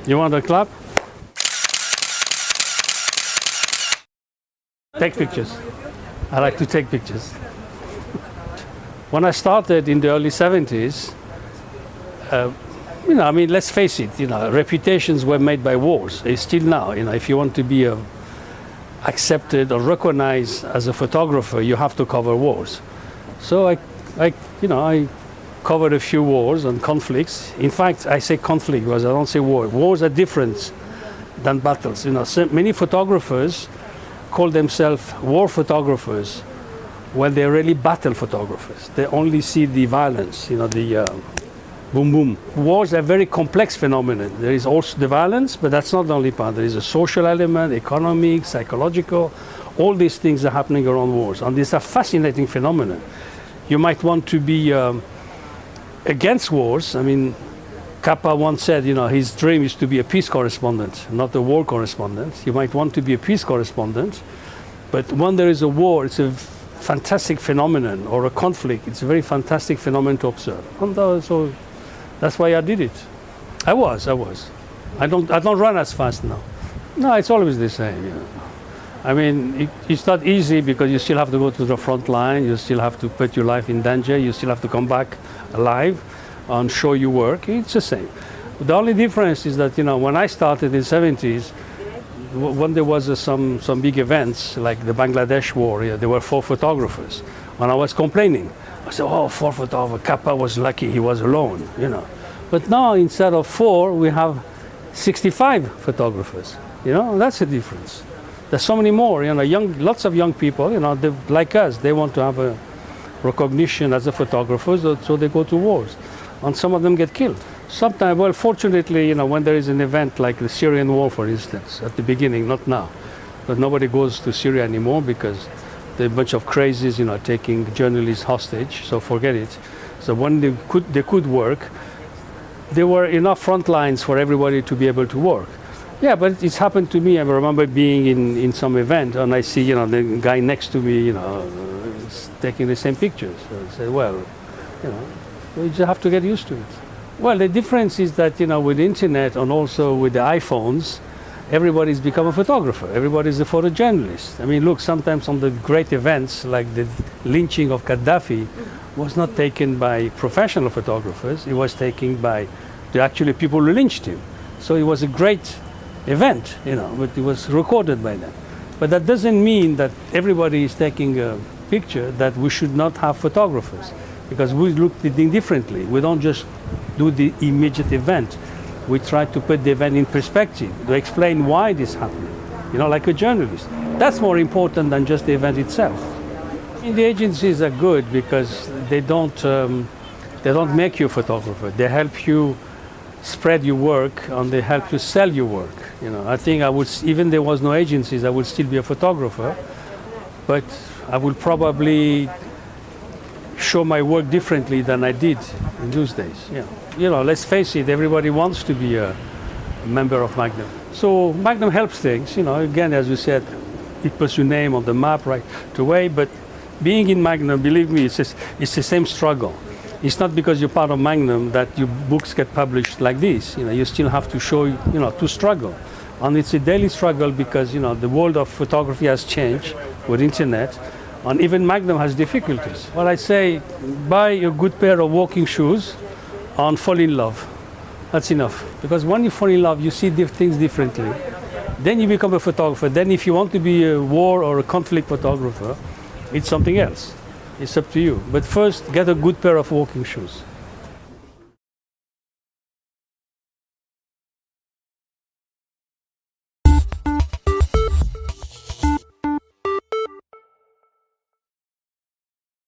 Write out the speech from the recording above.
You want a clap? Take pictures. I like to take pictures. When I started in the early 70s, let's face it, reputations were made by wars. They still now, if you want to be accepted or recognized as a photographer, you have to cover wars. So I covered a few wars and conflicts. In fact, I say conflict because I don't say war. Wars are different than battles. So many photographers call themselves war photographers when they're really battle photographers. They only see the violence, the boom, boom. Wars are a very complex phenomenon. There is also the violence, but that's not the only part. There is a social element, economic, psychological. All these things are happening around wars, and these are fascinating phenomena. You might want to be against wars. Kappa once said, his dream is to be a peace correspondent, not a war correspondent. You might want to be a peace correspondent, but when there is a war, it's a fantastic phenomenon, or a conflict. It's a very fantastic phenomenon to observe. And so that's why I did it. I was. I don't run as fast now. No, it's always the same. It's not easy because you still have to go to the front line. You still have to put your life in danger. You still have to come back alive and show your work. It's the same. The only difference is that, when I started in the 70s, when there was some big events like the Bangladesh war, there were 4 photographers. When I was complaining, I said, 4 photographers. Kappa was lucky he was alone, But now instead of 4, we have 65 photographers. That's the difference. There's so many more, lots of young people, like us, they want to have a recognition as a photographer, so they go to wars. And some of them get killed. Sometimes, fortunately, when there is an event like the Syrian war, for instance, at the beginning, not now, but nobody goes to Syria anymore because there are a bunch of crazies, taking journalists hostage, so forget it. So when they could work, there were enough front lines for everybody to be able to work. Yeah, but it's happened to me. I remember being in some event and I see, the guy next to me, taking the same pictures. So I said, well, you just have to get used to it. Well, the difference is that, with the internet and also with the iPhones, everybody's become a photographer. Everybody's a photojournalist. Look, sometimes on the great events like the lynching of Gaddafi was not taken by professional photographers. It was taken by the people who lynched him. So it was a great event, but it was recorded by them. But that doesn't mean that everybody is taking a picture that we should not have photographers, because we look at it differently. We don't just do the immediate event. We try to put the event in perspective, to explain why it is happening, like a journalist. That's more important than just the event itself. The agencies are good because they don't make you a photographer. They help you spread your work and they help you sell your work. I think even there was no agencies, I would still be a photographer, but I would probably show my work differently than I did in those days. Let's face it, everybody wants to be a member of Magnum. So Magnum helps things, again, as you said, it puts your name on the map right away, but being in Magnum, believe me, it's the same struggle. It's not because you're part of Magnum that your books get published like this. You still have to show, to struggle. And it's a daily struggle because, the world of photography has changed with internet, and even Magnum has difficulties. Well, I say, buy a good pair of walking shoes and fall in love. That's enough. Because when you fall in love, you see things differently. Then you become a photographer. Then if you want to be a war or a conflict photographer, it's something else. It's up to you. But first, get a good pair of walking shoes.